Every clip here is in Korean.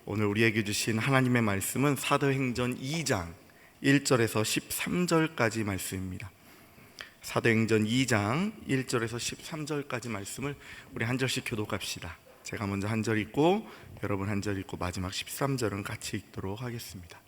오늘 우리에게 주신 하나님의 말씀은 사도행전 2장 1절에서 13절까지 말씀입니다. 사도행전 2장 1절에서 13절까지 말씀을 우리 한 절씩 교독합시다. 제가 먼저 한 절 읽고 여러분 한 절 읽고 마지막 13절은 같이 읽도록 하겠습니다.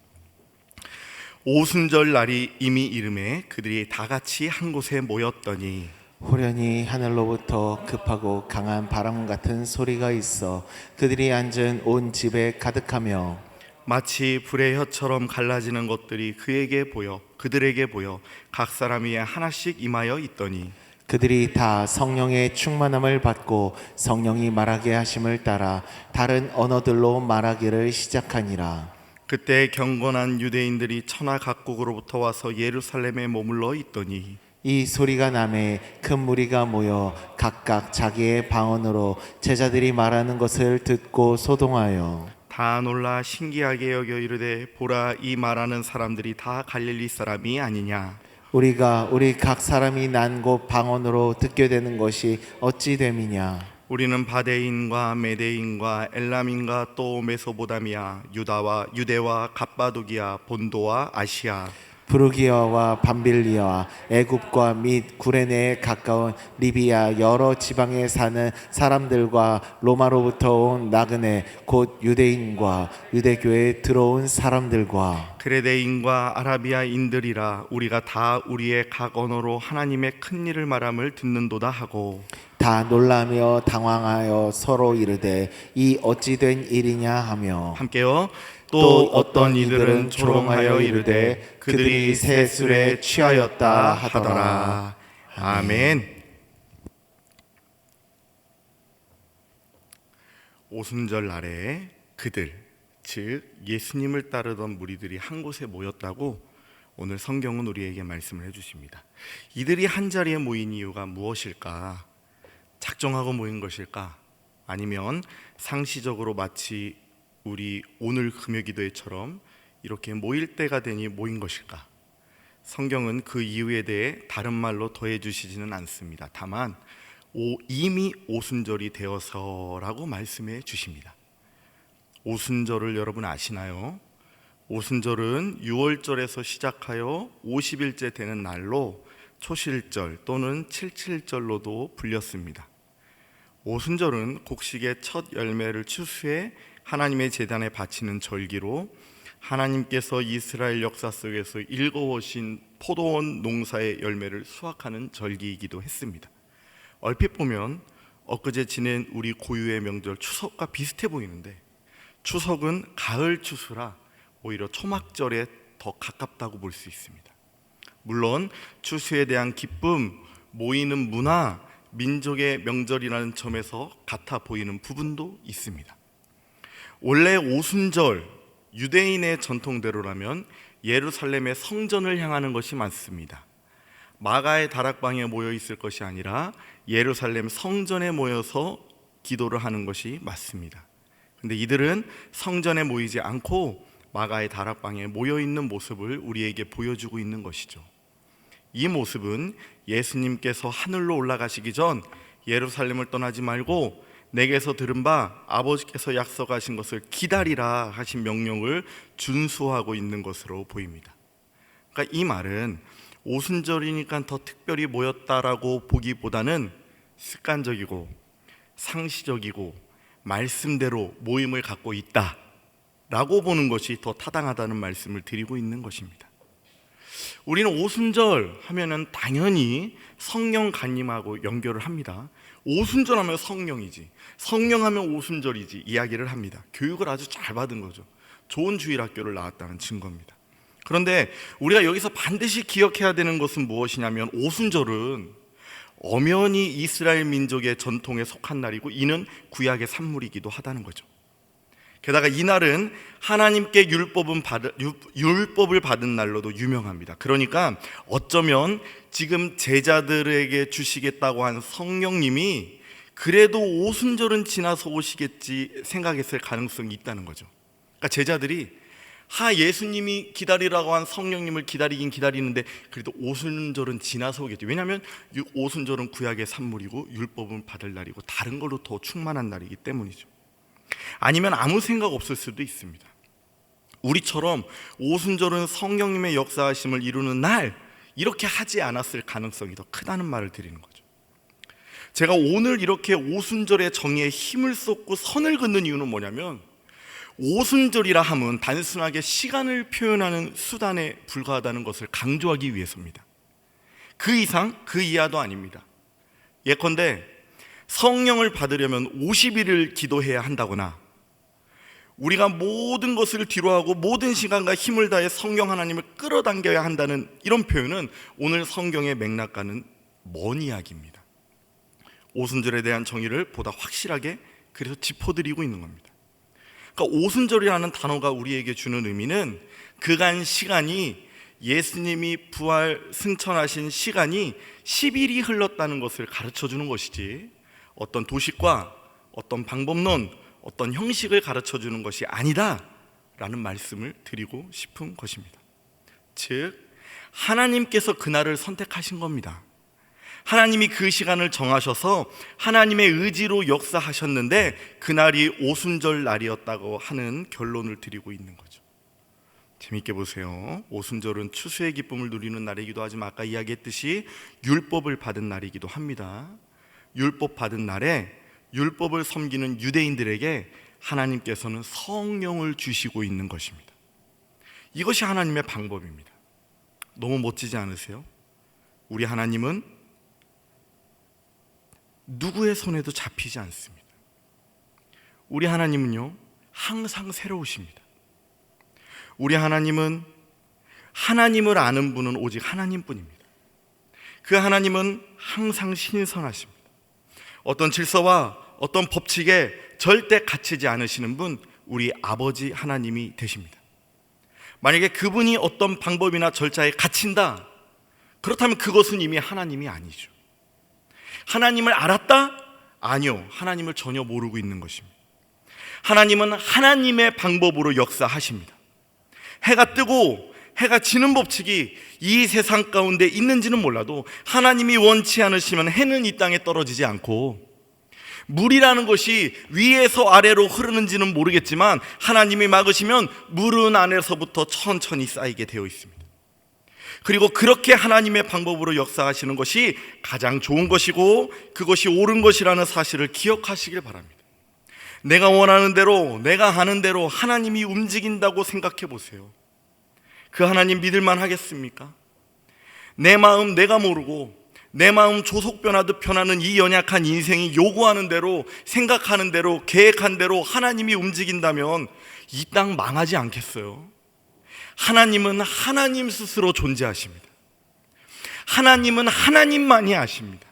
오순절 날이 이미 이름에 그들이 다 같이 한 곳에 모였더니 호련히 하늘로부터 급하고 강한 바람 같은 소리가 있어 그들이 앉은 온 집에 가득하며 마치 불의 혀처럼 갈라지는 것들이 그들에게 보여 각 사람 위에 하나씩 임하여 있더니 그들이 다 성령의 충만함을 받고 성령이 말하게 하심을 따라 다른 언어들로 말하기를 시작하니라. 그때 경건한 유대인들이 천하 각국으로부터 와서 예루살렘에 머물러 있더니 이 소리가 나매 큰 무리가 모여 각각 자기의 방언으로 제자들이 말하는 것을 듣고 소동하여 다 놀라 신기하게 여겨 이르되 보라, 이 말하는 사람들이 다 갈릴리 사람이 아니냐. 우리 각 사람이 난 곳 방언으로 듣게 되는 것이 어찌 됨이냐. 우리는 바데인과 메데인과 엘람인과 또 메소보다미아, 유대와 갑바도기아, 본도와 아시아, 부르기아와 밤빌리아와 애굽과 및 구레네에 가까운 리비아 여러 지방에 사는 사람들과 로마로부터 온 나그네 곧 유대인과 유대교에 들어온 사람들과 그레데인과 아라비아인들이라 우리가 다 우리의 각 언어로 하나님의 큰 일을 말함을 듣는도다 하고 다 놀라며 당황하여 서로 이르되 이 어찌 된 일이냐 하며 함께요. 또 어떤 이들은 조롱하여 이르되 그들이 새 술에 취하였다 하더라. 아멘. 오순절 날에 그들, 즉 예수님을 따르던 무리들이 한 곳에 모였다고 오늘 성경은 우리에게 말씀을 해주십니다. 이들이 한 자리에 모인 이유가 무엇일까? 작정하고 모인 것일까? 아니면 상시적으로 마치 우리 오늘 금요기도회처럼 이렇게 모일 때가 되니 모인 것일까? 성경은 그 이유에 대해 다른 말로 더해 주시지는 않습니다. 다만 이미 오순절이 되어서라고 말씀해 주십니다. 오순절을 여러분 아시나요? 오순절은 6월절에서 시작하여 50일째 되는 날로 초실절 또는 칠칠절로도 불렸습니다. 오순절은 곡식의 첫 열매를 추수해 하나님의 제단에 바치는 절기로 하나님께서 이스라엘 역사 속에서 일궈오신 포도원 농사의 열매를 수확하는 절기이기도 했습니다. 얼핏 보면 엊그제 지낸 우리 고유의 명절 추석과 비슷해 보이는데 추석은 가을 추수라 오히려 초막절에 더 가깝다고 볼 수 있습니다. 물론 추수에 대한 기쁨, 모이는 문화, 민족의 명절이라는 점에서 같아 보이는 부분도 있습니다. 원래 오순절 유대인의 전통대로라면 예루살렘의 성전을 향하는 것이 맞습니다. 마가의 다락방에 모여 있을 것이 아니라 예루살렘 성전에 모여서 기도를 하는 것이 맞습니다. 근데 이들은 성전에 모이지 않고 마가의 다락방에 모여 있는 모습을 우리에게 보여주고 있는 것이죠. 이 모습은 예수님께서 하늘로 올라가시기 전 예루살렘을 떠나지 말고 내게서 들은 바 아버지께서 약속하신 것을 기다리라 하신 명령을 준수하고 있는 것으로 보입니다. 그러니까 이 말은 오순절이니까 더 특별히 모였다라고 보기보다는 습관적이고 상시적이고 말씀대로 모임을 갖고 있다라고 보는 것이 더 타당하다는 말씀을 드리고 있는 것입니다. 우리는 오순절 하면은 당연히 성령 간임하고 연결을 합니다. 오순절 하면 성령이지, 성령하면 오순절이지 이야기를 합니다. 교육을 아주 잘 받은 거죠. 좋은 주일학교를 나왔다는 증거입니다. 그런데 우리가 여기서 반드시 기억해야 되는 것은 무엇이냐면 오순절은 엄연히 이스라엘 민족의 전통에 속한 날이고 이는 구약의 산물이기도 하다는 거죠. 게다가 이날은 하나님께 율법을 받은 날로도 유명합니다. 그러니까 어쩌면 지금 제자들에게 주시겠다고 한 성령님이 그래도 오순절은 지나서 오시겠지 생각했을 가능성이 있다는 거죠. 그러니까 제자들이 예수님이 기다리라고 한 성령님을 기다리긴 기다리는데 그래도 오순절은 지나서 오겠죠. 왜냐하면 오순절은 구약의 산물이고 율법은 받을 날이고 다른 걸로 더 충만한 날이기 때문이죠. 아니면 아무 생각 없을 수도 있습니다. 우리처럼 오순절은 성령님의 역사하심을 이루는 날, 이렇게 하지 않았을 가능성이 더 크다는 말을 드리는 거죠. 제가 오늘 이렇게 오순절의 정의에 힘을 쏟고 선을 긋는 이유는 뭐냐면, 오순절이라 함은 단순하게 시간을 표현하는 수단에 불과하다는 것을 강조하기 위해서입니다. 그 이상 그 이하도 아닙니다. 예컨대 성령을 받으려면 50일을 기도해야 한다거나, 우리가 모든 것을 뒤로하고 모든 시간과 힘을 다해 성령 하나님을 끌어당겨야 한다는 이런 표현은 오늘 성경의 맥락과는 먼 이야기입니다. 오순절에 대한 정의를 보다 확실하게 그래서 짚어드리고 있는 겁니다. 그러니까 오순절이라는 단어가 우리에게 주는 의미는 그간 시간이, 예수님이 부활 승천하신 시간이 10일이 흘렀다는 것을 가르쳐주는 것이지, 어떤 도식과 어떤 방법론, 어떤 형식을 가르쳐주는 것이 아니다라는 말씀을 드리고 싶은 것입니다. 즉, 하나님께서 그날을 선택하신 겁니다. 하나님이 그 시간을 정하셔서 하나님의 의지로 역사하셨는데 그날이 오순절 날이었다고 하는 결론을 드리고 있는 거죠. 재밌게 보세요. 오순절은 추수의 기쁨을 누리는 날이기도 하지만 아까 이야기했듯이 율법을 받은 날이기도 합니다. 율법 받은 날에 율법을 섬기는 유대인들에게 하나님께서는 성령을 주시고 있는 것입니다. 이것이 하나님의 방법입니다. 너무 멋지지 않으세요? 우리 하나님은 누구의 손에도 잡히지 않습니다. 우리 하나님은요, 항상 새로우십니다. 우리 하나님은, 하나님을 아는 분은 오직 하나님뿐입니다. 그 하나님은 항상 신선하십니다. 어떤 질서와 어떤 법칙에 절대 갇히지 않으시는 분, 우리 아버지 하나님이 되십니다. 만약에 그분이 어떤 방법이나 절차에 갇힌다, 그렇다면 그것은 이미 하나님이 아니죠. 하나님을 알았다? 아니요, 하나님을 전혀 모르고 있는 것입니다. 하나님은 하나님의 방법으로 역사하십니다. 해가 뜨고 해가 지는 법칙이 이 세상 가운데 있는지는 몰라도 하나님이 원치 않으시면 해는 이 땅에 떨어지지 않고, 물이라는 것이 위에서 아래로 흐르는지는 모르겠지만 하나님이 막으시면 물은 안에서부터 천천히 쌓이게 되어 있습니다. 그리고 그렇게 하나님의 방법으로 역사하시는 것이 가장 좋은 것이고 그것이 옳은 것이라는 사실을 기억하시길 바랍니다. 내가 원하는 대로, 내가 하는 대로 하나님이 움직인다고 생각해 보세요. 그 하나님 믿을만 하겠습니까? 내 마음 내가 모르고 내 마음 조속 변하듯 변하는 이 연약한 인생이 요구하는 대로, 생각하는 대로, 계획한 대로 하나님이 움직인다면 이 땅 망하지 않겠어요? 하나님은 하나님 스스로 존재하십니다. 하나님은 하나님만이 아십니다.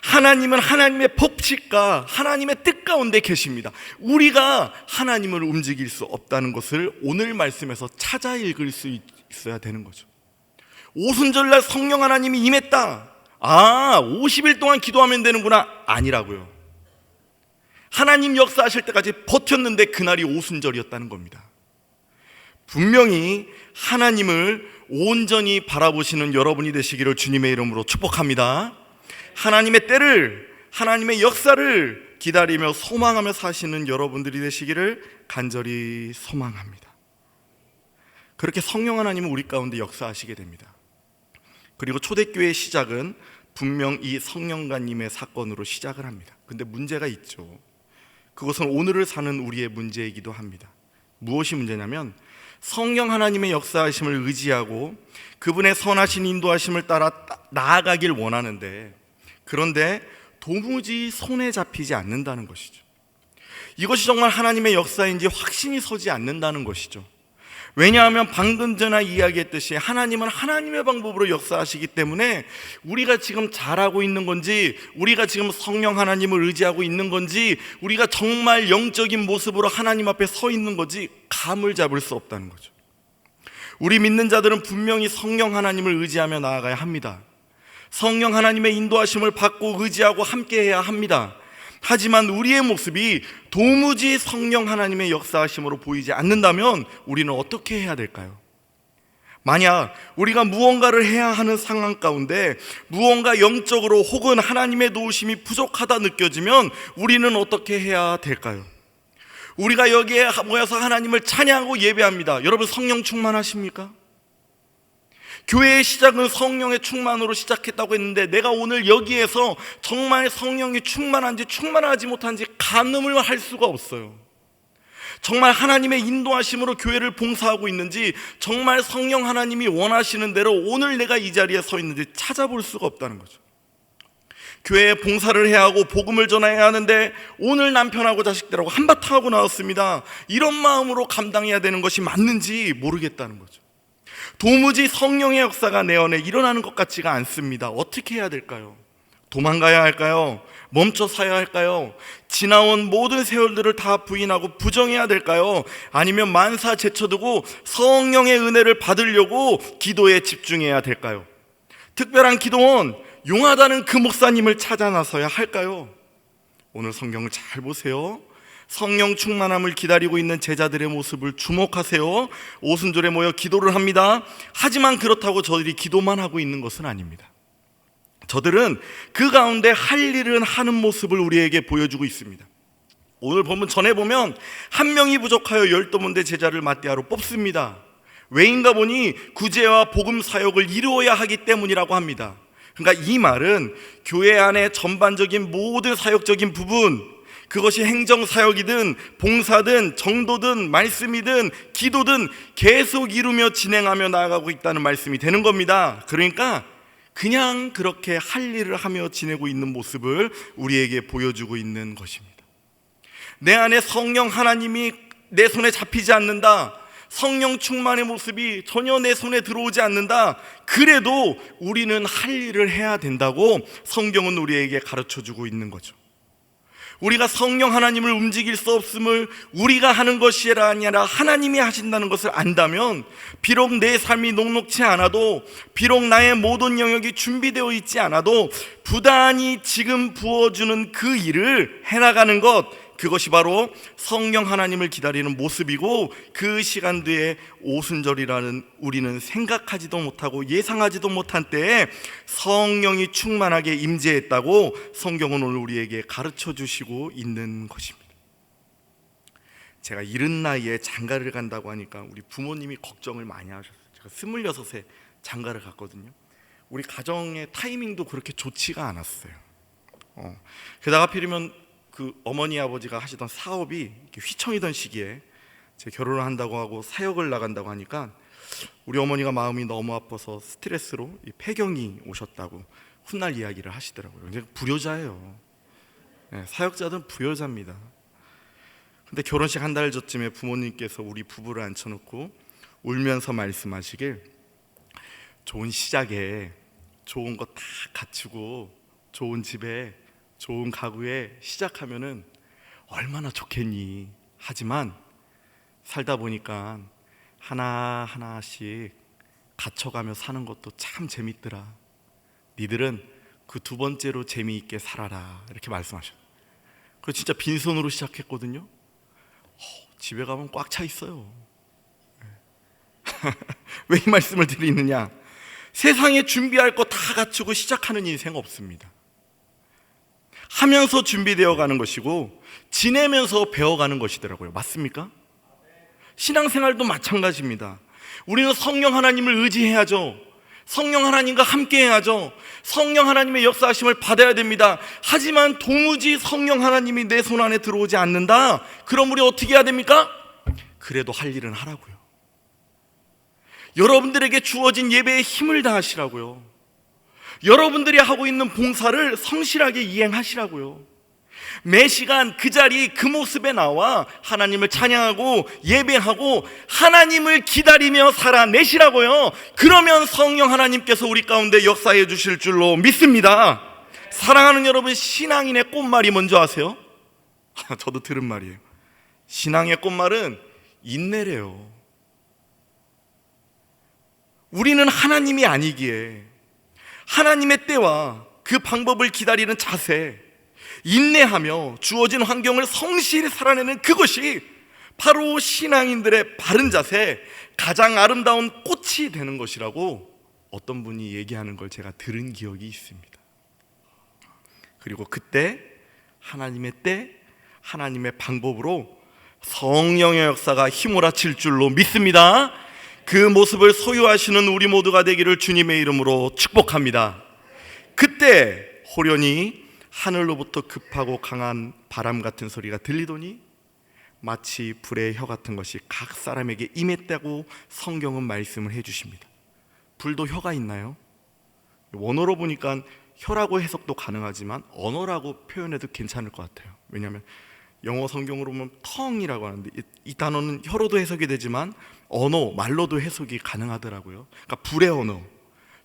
하나님은 하나님의 법칙과 하나님의 뜻 가운데 계십니다. 우리가 하나님을 움직일 수 없다는 것을 오늘 말씀에서 찾아 읽을 수 있어야 되는 거죠. 오순절날 성령 하나님이 임했다. 50일 동안 기도하면 되는구나. 아니라고요. 하나님 역사하실 때까지 버텼는데 그날이 오순절이었다는 겁니다. 분명히 하나님을 온전히 바라보시는 여러분이 되시기를 주님의 이름으로 축복합니다. 하나님의 때를, 하나님의 역사를 기다리며 소망하며 사시는 여러분들이 되시기를 간절히 소망합니다. 그렇게 성령 하나님은 우리 가운데 역사하시게 됩니다. 그리고 초대교회의 시작은 분명 이 성령가님의 사건으로 시작을 합니다. 근데 문제가 있죠. 그것은 오늘을 사는 우리의 문제이기도 합니다. 무엇이 문제냐면 성령 하나님의 역사하심을 의지하고 그분의 선하신 인도하심을 따라 나아가길 원하는데, 그런데 도무지 손에 잡히지 않는다는 것이죠. 이것이 정말 하나님의 역사인지 확신이 서지 않는다는 것이죠. 왜냐하면 방금 전에 이야기했듯이 하나님은 하나님의 방법으로 역사하시기 때문에 우리가 지금 잘하고 있는 건지, 우리가 지금 성령 하나님을 의지하고 있는 건지, 우리가 정말 영적인 모습으로 하나님 앞에 서 있는 건지 감을 잡을 수 없다는 거죠. 우리 믿는 자들은 분명히 성령 하나님을 의지하며 나아가야 합니다. 성령 하나님의 인도하심을 받고 의지하고 함께해야 합니다. 하지만 우리의 모습이 도무지 성령 하나님의 역사하심으로 보이지 않는다면 우리는 어떻게 해야 될까요? 만약 우리가 무언가를 해야 하는 상황 가운데 무언가 영적으로 혹은 하나님의 도우심이 부족하다 느껴지면 우리는 어떻게 해야 될까요? 우리가 여기에 모여서 하나님을 찬양하고 예배합니다. 여러분 성령 충만하십니까? 교회의 시작은 성령의 충만으로 시작했다고 했는데 내가 오늘 여기에서 정말 성령이 충만한지 충만하지 못한지 가늠을 할 수가 없어요. 정말 하나님의 인도하심으로 교회를 봉사하고 있는지, 정말 성령 하나님이 원하시는 대로 오늘 내가 이 자리에 서 있는지 찾아볼 수가 없다는 거죠. 교회에 봉사를 해야 하고 복음을 전해야 하는데 오늘 남편하고 자식들하고 한바탕 하고 나왔습니다. 이런 마음으로 감당해야 되는 것이 맞는지 모르겠다는 거죠. 도무지 성령의 역사가 내 안에 일어나는 것 같지가 않습니다. 어떻게 해야 될까요? 도망가야 할까요? 멈춰 서야 할까요? 지나온 모든 세월들을 다 부인하고 부정해야 될까요? 아니면 만사 제쳐두고 성령의 은혜를 받으려고 기도에 집중해야 될까요? 특별한 기도원, 용하다는 그 목사님을 찾아 나서야 할까요? 오늘 성경을 잘 보세요. 성령 충만함을 기다리고 있는 제자들의 모습을 주목하세요. 오순절에 모여 기도를 합니다. 하지만 그렇다고 저들이 기도만 하고 있는 것은 아닙니다. 저들은 그 가운데 할 일은 하는 모습을 우리에게 보여주고 있습니다. 오늘 본문 전에 보면 한 명이 부족하여 12문대 제자를 맞대하러 뽑습니다. 왜인가 보니 구제와 복음 사역을 이루어야 하기 때문이라고 합니다. 그러니까 이 말은 교회 안에 전반적인 모든 사역적인 부분, 그것이 행정사역이든 봉사든 정도든 말씀이든 기도든 계속 이루며 진행하며 나아가고 있다는 말씀이 되는 겁니다. 그러니까 그냥 그렇게 할 일을 하며 지내고 있는 모습을 우리에게 보여주고 있는 것입니다. 내 안에 성령 하나님이 내 손에 잡히지 않는다, 성령 충만의 모습이 전혀 내 손에 들어오지 않는다, 그래도 우리는 할 일을 해야 된다고 성경은 우리에게 가르쳐주고 있는 거죠. 우리가 성령 하나님을 움직일 수 없음을 우리가 하는 것이 아니라 하나님이 하신다는 것을 안다면, 비록 내 삶이 녹록치 않아도, 비록 나의 모든 영역이 준비되어 있지 않아도 부단히 지금 부어주는 그 일을 해나가는 것, 그것이 바로 성령 하나님을 기다리는 모습이고, 그 시간 뒤에 오순절이라는 우리는 생각하지도 못하고 예상하지도 못한 때에 성령이 충만하게 임재했다고 성경은 오늘 우리에게 가르쳐 주시고 있는 것입니다. 제가 이른 나이에 장가를 간다고 하니까 우리 부모님이 걱정을 많이 하셨어요. 제가 26에 장가를 갔거든요. 우리 가정의 타이밍도 그렇게 좋지가 않았어요. 게다가 하필이면 그 어머니 아버지가 하시던 사업이 이렇게 휘청이던 시기에 제 결혼을 한다고 하고 사역을 나간다고 하니까 우리 어머니가 마음이 너무 아파서 스트레스로 이 폐경이 오셨다고 훗날 이야기를 하시더라고요. 근데 불효자예요. 네, 사역자들은 불효자입니다. 근데 결혼식 한 달 전쯤에 부모님께서 우리 부부를 앉혀놓고 울면서 말씀하시길, 좋은 시작에 좋은 거 다 갖추고 좋은 집에 좋은 가구에 시작하면은 얼마나 좋겠니? 하지만 살다 보니까 하나하나씩 갖춰가며 사는 것도 참 재밌더라. 니들은 그 두 번째로 재미있게 살아라. 이렇게 말씀하셨어요. 그래서 진짜 빈손으로 시작했거든요. 집에 가면 꽉 차 있어요. 왜 이 말씀을 드리느냐? 세상에 준비할 거 다 갖추고 시작하는 인생 없습니다. 하면서 준비되어 가는 것이고 지내면서 배워가는 것이더라고요. 맞습니까? 신앙생활도 마찬가지입니다. 우리는 성령 하나님을 의지해야죠. 성령 하나님과 함께 해야죠. 성령 하나님의 역사하심을 받아야 됩니다. 하지만 도무지 성령 하나님이 내 손 안에 들어오지 않는다. 그럼 우리 어떻게 해야 됩니까? 그래도 할 일은 하라고요. 여러분들에게 주어진 예배에 힘을 다하시라고요. 여러분들이 하고 있는 봉사를 성실하게 이행하시라고요. 매 시간 그 자리 그 모습에 나와 하나님을 찬양하고 예배하고 하나님을 기다리며 살아내시라고요. 그러면 성령 하나님께서 우리 가운데 역사해 주실 줄로 믿습니다. 사랑하는 여러분, 신앙인의 꽃말이 뭔지 아세요? 저도 들은 말이에요. 신앙의 꽃말은 인내래요. 우리는 하나님이 아니기에 하나님의 때와 그 방법을 기다리는 자세, 인내하며 주어진 환경을 성실히 살아내는 그것이 바로 신앙인들의 바른 자세, 가장 아름다운 꽃이 되는 것이라고 어떤 분이 얘기하는 걸 제가 들은 기억이 있습니다. 그리고 그때 하나님의 때, 하나님의 방법으로 성령의 역사가 휘몰아칠 줄로 믿습니다. 그 모습을 소유하시는 우리 모두가 되기를 주님의 이름으로 축복합니다. 그때 호련히 하늘로부터 급하고 강한 바람 같은 소리가 들리더니 마치 불의 혀 같은 것이 각 사람에게 임했다고 성경은 말씀을 해주십니다. 불도 혀가 있나요? 원어로 보니까 혀라고 해석도 가능하지만 언어라고 표현해도 괜찮을 것 같아요. 왜냐하면 영어 성경으로 보면 텅이라고 하는데 이 단어는 혀로도 해석이 되지만 언어, 말로도 해석이 가능하더라고요. 그러니까 불의 언어,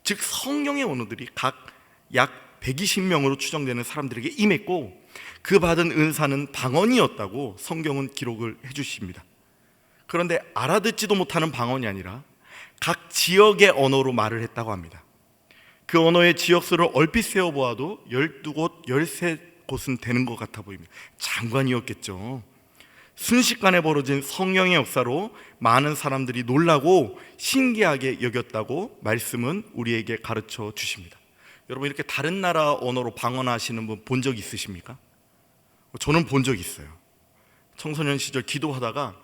즉 성령의 언어들이 각 약 120명으로 추정되는 사람들에게 임했고 그 받은 은사는 방언이었다고 성경은 기록을 해주십니다. 그런데 알아듣지도 못하는 방언이 아니라 각 지역의 언어로 말을 했다고 합니다. 그 언어의 지역수를 얼핏 세어보아도 12곳, 13곳은 되는 것 같아 보입니다. 장관이었겠죠. 순식간에 벌어진 성령의 역사로 많은 사람들이 놀라고 신기하게 여겼다고 말씀은 우리에게 가르쳐 주십니다. 여러분, 이렇게 다른 나라 언어로 방언하시는 분 본 적 있으십니까? 저는 본 적 있어요. 청소년 시절 기도하다가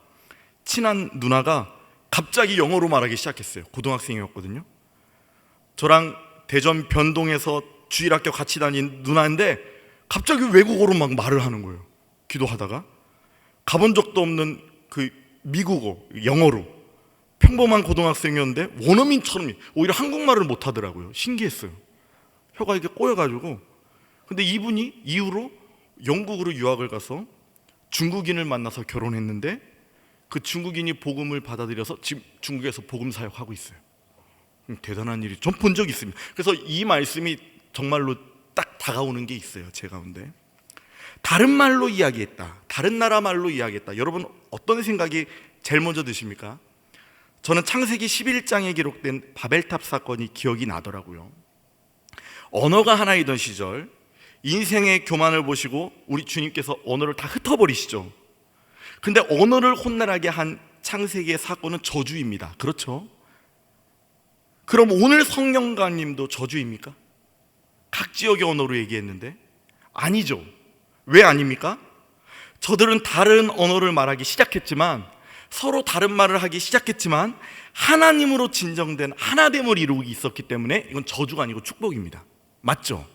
친한 누나가 갑자기 영어로 말하기 시작했어요. 고등학생이었거든요. 저랑 대전 변동에서 주일학교 같이 다닌 누나인데 갑자기 외국어로 막 말을 하는 거예요. 기도하다가 가본 적도 없는 그 미국어, 영어로 평범한 고등학생이었는데 원어민처럼 오히려 한국말을 못하더라고요. 신기했어요. 혀가 이렇게 꼬여가지고. 근데 이분이 이후로 영국으로 유학을 가서 중국인을 만나서 결혼했는데 그 중국인이 복음을 받아들여서 지금 중국에서 복음 사역하고 있어요. 대단한 일이 전 본 적이 있습니다. 그래서 이 말씀이 정말로 딱 다가오는 게 있어요. 제 가운데 다른 말로 이야기했다, 다른 나라 말로 이야기했다. 여러분 어떤 생각이 제일 먼저 드십니까? 저는 창세기 11장에 기록된 바벨탑 사건이 기억이 나더라고요. 언어가 하나이던 시절 인생의 교만을 보시고 우리 주님께서 언어를 다 흩어버리시죠. 근데 언어를 혼란하게 한 창세기의 사건은 저주입니다. 그렇죠? 그럼 오늘 성령가님도 저주입니까? 각 지역의 언어로 얘기했는데 아니죠. 왜 아닙니까? 저들은 다른 언어를 말하기 시작했지만 서로 다른 말을 하기 시작했지만 하나님으로 진정된 하나됨을 이루고 있었기 때문에 이건 저주가 아니고 축복입니다. 맞죠?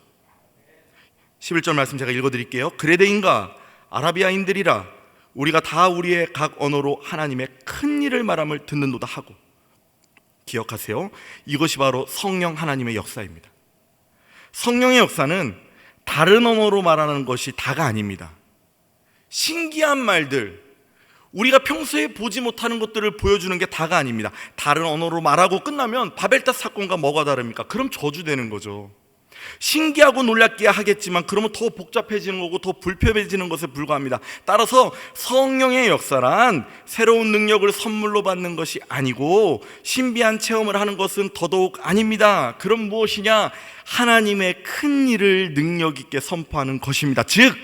11절 말씀 제가 읽어드릴게요. 그레데인과 아라비아인들이라 우리가 다 우리의 각 언어로 하나님의 큰 일을 말함을 듣는도다 하고. 기억하세요. 이것이 바로 성령 하나님의 역사입니다. 성령의 역사는 다른 언어로 말하는 것이 다가 아닙니다. 신기한 말들, 우리가 평소에 보지 못하는 것들을 보여주는 게 다가 아닙니다. 다른 언어로 말하고 끝나면 바벨탑 사건과 뭐가 다릅니까? 그럼 저주되는 거죠. 신기하고 놀랍게 하겠지만 그러면 더 복잡해지는 거고 더 불편해지는 것에 불과합니다. 따라서 성령의 역사란 새로운 능력을 선물로 받는 것이 아니고 신비한 체험을 하는 것은 더더욱 아닙니다. 그럼 무엇이냐? 하나님의 큰 일을 능력 있게 선포하는 것입니다. 즉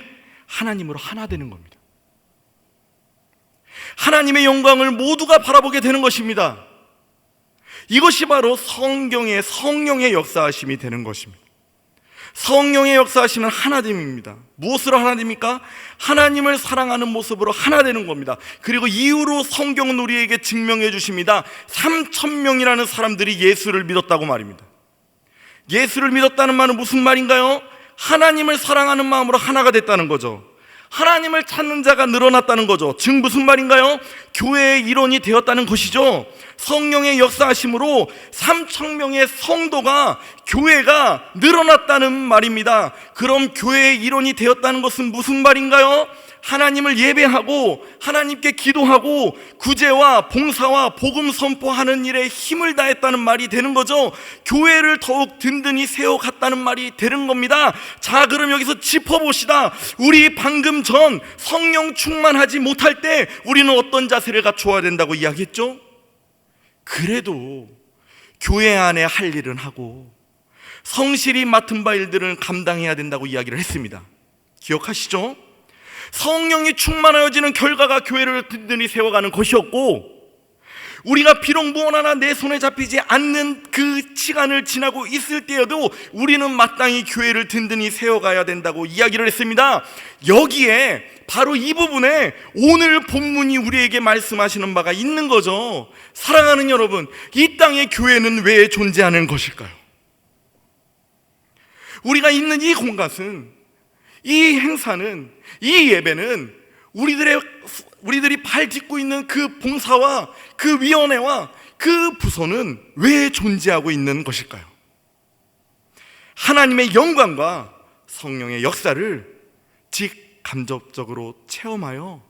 하나님으로 하나 되는 겁니다. 하나님의 영광을 모두가 바라보게 되는 것입니다. 이것이 바로 성령의 역사하심이 되는 것입니다. 성령의 역사하시는 하나됨입니다. 무엇으로 하나됩니까? 하나님을 사랑하는 모습으로 하나 되는 겁니다. 그리고 이후로 성경은 우리에게 증명해 주십니다. 3,000명이라는 사람들이 예수를 믿었다고 말입니다. 예수를 믿었다는 말은 무슨 말인가요? 하나님을 사랑하는 마음으로 하나가 됐다는 거죠. 하나님을 찾는 자가 늘어났다는 거죠. 즉 무슨 말인가요? 교회의 일원이 되었다는 것이죠. 성령의 역사하심으로 3,000명의 성도가, 교회가 늘어났다는 말입니다. 그럼 교회의 일원이 되었다는 것은 무슨 말인가요? 하나님을 예배하고 하나님께 기도하고 구제와 봉사와 복음 선포하는 일에 힘을 다했다는 말이 되는 거죠. 교회를 더욱 든든히 세워갔다는 말이 되는 겁니다. 자, 그럼 여기서 짚어봅시다. 우리 방금 전 성령 충만하지 못할 때 우리는 어떤 자세를 갖춰야 된다고 이야기했죠? 그래도 교회 안에 할 일은 하고 성실히 맡은 바 일들을 감당해야 된다고 이야기를 했습니다. 기억하시죠? 성령이 충만하여지는 결과가 교회를 든든히 세워가는 것이었고, 우리가 비록 무언 하나 내 손에 잡히지 않는 그 시간을 지나고 있을 때에도 우리는 마땅히 교회를 든든히 세워가야 된다고 이야기를 했습니다. 여기에 바로 이 부분에 오늘 본문이 우리에게 말씀하시는 바가 있는 거죠. 사랑하는 여러분, 이 땅의 교회는 왜 존재하는 것일까요? 우리가 있는 이 공간은, 이 행사는, 이 예배는 우리들이 발 딛고 있는 그 봉사와 그 위원회와 그 부서는 왜 존재하고 있는 것일까요? 하나님의 영광과 성령의 역사를 직간접적으로 체험하여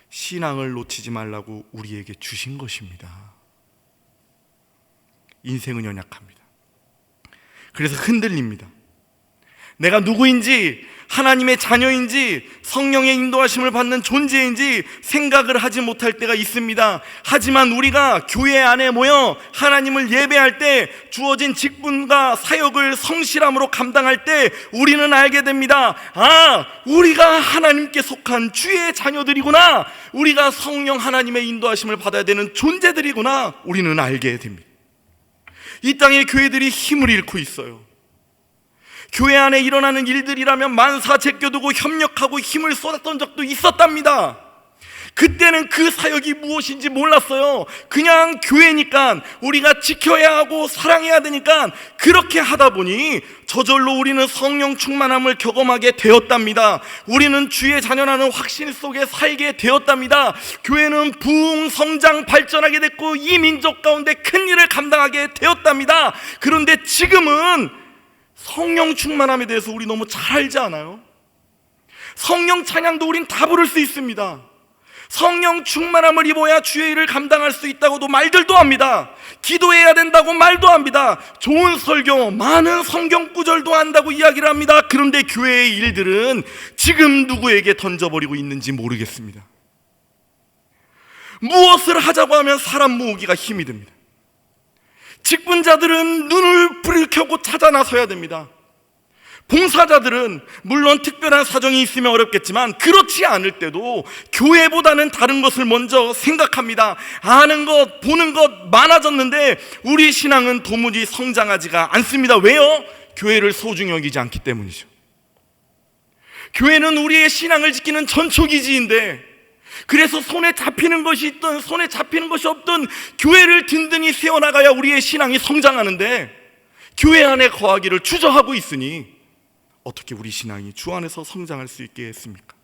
신앙을 놓치지 말라고 우리에게 주신 것입니다. 인생은 연약합니다. 그래서 흔들립니다. 내가 누구인지, 하나님의 자녀인지, 성령의 인도하심을 받는 존재인지 생각을 하지 못할 때가 있습니다. 하지만 우리가 교회 안에 모여 하나님을 예배할 때 주어진 직분과 사역을 성실함으로 감당할 때 우리는 알게 됩니다. 아, 우리가 하나님께 속한 주의 자녀들이구나, 우리가 성령 하나님의 인도하심을 받아야 되는 존재들이구나, 우리는 알게 됩니다. 이 땅의 교회들이 힘을 잃고 있어요. 교회 안에 일어나는 일들이라면 만사 제껴두고 협력하고 힘을 쏟았던 적도 있었답니다. 그때는 그 사역이 무엇인지 몰랐어요. 그냥 교회니까 우리가 지켜야 하고 사랑해야 되니까 그렇게 하다 보니 저절로 우리는 성령 충만함을 경험하게 되었답니다. 우리는 주의 자녀라는 확신 속에 살게 되었답니다. 교회는 부흥, 성장, 발전하게 됐고 이 민족 가운데 큰 일을 감당하게 되었답니다. 그런데 지금은 성령 충만함에 대해서 우리 너무 잘 알지 않아요? 성령 찬양도 우린 다 부를 수 있습니다. 성령 충만함을 입어야 주의 일을 감당할 수 있다고도 말들도 합니다. 기도해야 된다고 말도 합니다. 좋은 설교, 많은 성경 구절도 한다고 이야기를 합니다. 그런데 교회의 일들은 지금 누구에게 던져버리고 있는지 모르겠습니다. 무엇을 하자고 하면 사람 모으기가 힘이 듭니다. 직분자들은 눈을 불을 켜고 찾아 나서야 됩니다. 봉사자들은 물론 특별한 사정이 있으면 어렵겠지만 그렇지 않을 때도 교회보다는 다른 것을 먼저 생각합니다. 아는 것, 보는 것 많아졌는데 우리 신앙은 도무지 성장하지가 않습니다. 왜요? 교회를 소중히 여기지 않기 때문이죠. 교회는 우리의 신앙을 지키는 전초기지인데, 그래서 손에 잡히는 것이 있든 손에 잡히는 것이 없든 교회를 든든히 세워나가야 우리의 신앙이 성장하는데, 교회 안에 거하기를 주저하고 있으니 어떻게 우리 신앙이 주 안에서 성장할 수 있겠습니까?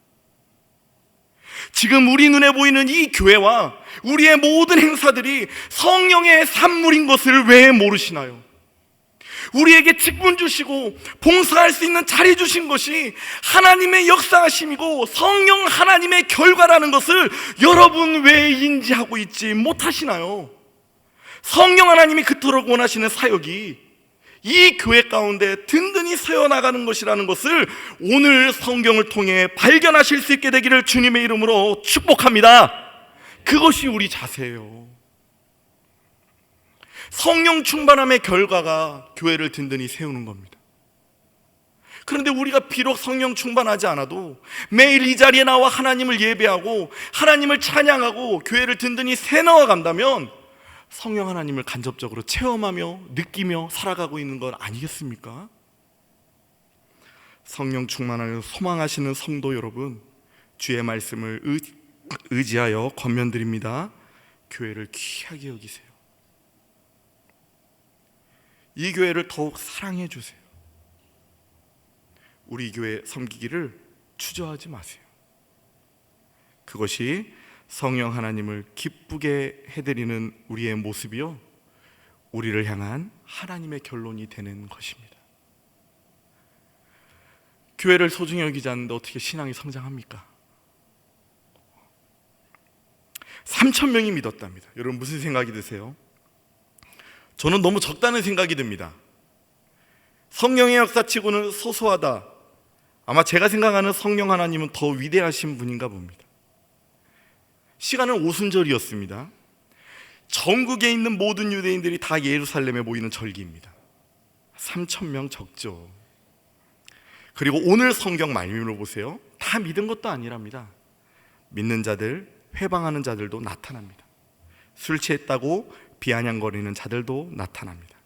지금 우리 눈에 보이는 이 교회와 우리의 모든 행사들이 성령의 산물인 것을 왜 모르시나요? 우리에게 직분 주시고 봉사할 수 있는 자리 주신 것이 하나님의 역사하심이고 성령 하나님의 결과라는 것을 여러분 왜 인지하고 있지 못하시나요? 성령 하나님이 그토록 원하시는 사역이 이 교회 가운데 든든히 세워나가는 것이라는 것을 오늘 성경을 통해 발견하실 수 있게 되기를 주님의 이름으로 축복합니다. 그것이 우리 자세예요. 성령 충만함의 결과가 교회를 든든히 세우는 겁니다. 그런데 우리가 비록 성령 충만하지 않아도 매일 이 자리에 나와 하나님을 예배하고 하나님을 찬양하고 교회를 든든히 세워나가 간다면 성령 하나님을 간접적으로 체험하며 느끼며 살아가고 있는 것 아니겠습니까? 성령 충만함을 소망하시는 성도 여러분, 주의 말씀을 의지하여 권면드립니다. 교회를 귀하게 여기세요. 이 교회를 더욱 사랑해 주세요. 우리 교회 섬기기를 주저하지 마세요. 그것이 성령 하나님을 기쁘게 해드리는 우리의 모습이요, 우리를 향한 하나님의 결론이 되는 것입니다. 교회를 소중히 여기지 않는데 어떻게 신앙이 성장합니까? 3,000명이 믿었답니다. 여러분 무슨 생각이 드세요? 저는 너무 적다는 생각이 듭니다. 성령의 역사치고는 소소하다. 아마 제가 생각하는 성령 하나님은 더 위대하신 분인가 봅니다. 시간은 오순절이었습니다. 전국에 있는 모든 유대인들이 다 예루살렘에 모이는 절기입니다. 3,000명 적죠. 그리고 오늘 성경 말씀을 보세요. 다 믿은 것도 아니랍니다. 믿는 자들, 회방하는 자들도 나타납니다. 술 취했다고 비아냥거리는 자들도 나타납니다.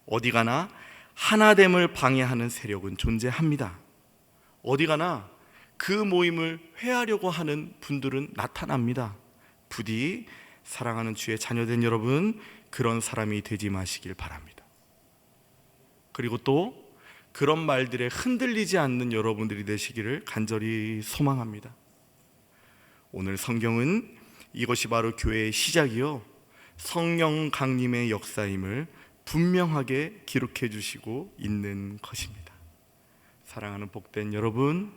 어디 가나 하나됨을 방해하는 세력은 존재합니다. 어디 가나 그 모임을 회하려고 하는 분들은 나타납니다. 부디 사랑하는 주의 자녀된 여러분, 그런 사람이 되지 마시길 바랍니다. 그리고 또 그런 말들에 흔들리지 않는 여러분들이 되시기를 간절히 소망합니다. 오늘 성경은 이것이 바로 교회의 시작이요 성령 강림의 역사임을 분명하게 기록해 주시고 있는 것입니다. 사랑하는 복된 여러분,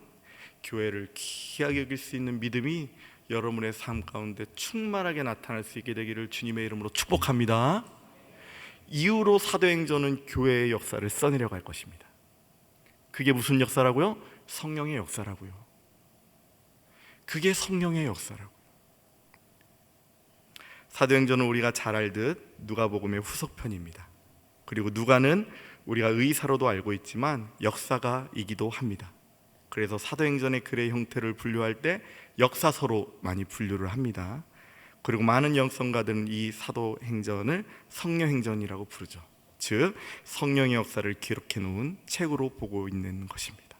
교회를 귀하게 여길 수 있는 믿음이 여러분의 삶 가운데 충만하게 나타날 수 있게 되기를 주님의 이름으로 축복합니다. 이후로 사도행전은 교회의 역사를 써내려갈 것입니다. 그게 무슨 역사라고요? 성령의 역사라고요. 그게 성령의 역사라고요. 사도행전은 우리가 잘 알듯 누가복음의 후속편입니다. 그리고 누가는 우리가 의사로도 알고 있지만 역사가이기도 합니다. 그래서 사도행전의 글의 형태를 분류할 때 역사서로 많이 분류를 합니다. 그리고 많은 영성가들은 이 사도행전을 성령행전이라고 부르죠. 즉 성령의 역사를 기록해 놓은 책으로 보고 있는 것입니다.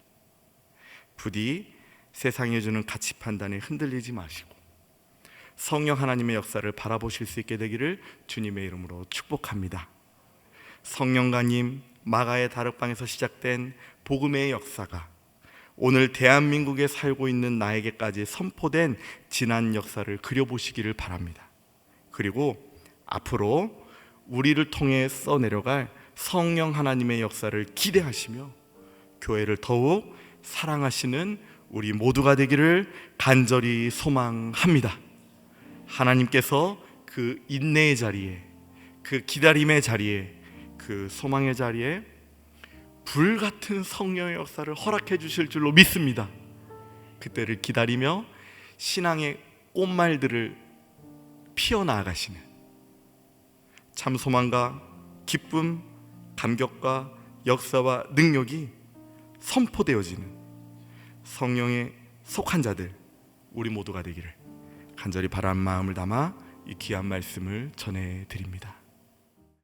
부디 세상이 주는 가치 판단에 흔들리지 마시고 성령 하나님의 역사를 바라보실 수 있게 되기를 주님의 이름으로 축복합니다. 성령가님, 마가의 다락방에서 시작된 복음의 역사가 오늘 대한민국에 살고 있는 나에게까지 선포된 지난 역사를 그려보시기를 바랍니다. 그리고 앞으로 우리를 통해 써내려갈 성령 하나님의 역사를 기대하시며 교회를 더욱 사랑하시는 우리 모두가 되기를 간절히 소망합니다. 하나님께서 그 인내의 자리에, 그 기다림의 자리에, 그 소망의 자리에 불같은 성령의 역사를 허락해 주실 줄로 믿습니다. 그때를 기다리며 신앙의 꽃말들을 피어나가시는 참 소망과 기쁨, 감격과 역사와 능력이 선포되어지는 성령에 속한 자들 우리 모두가 되기를 간절히 바라는 마음을 담아 이 귀한 말씀을 전해드립니다.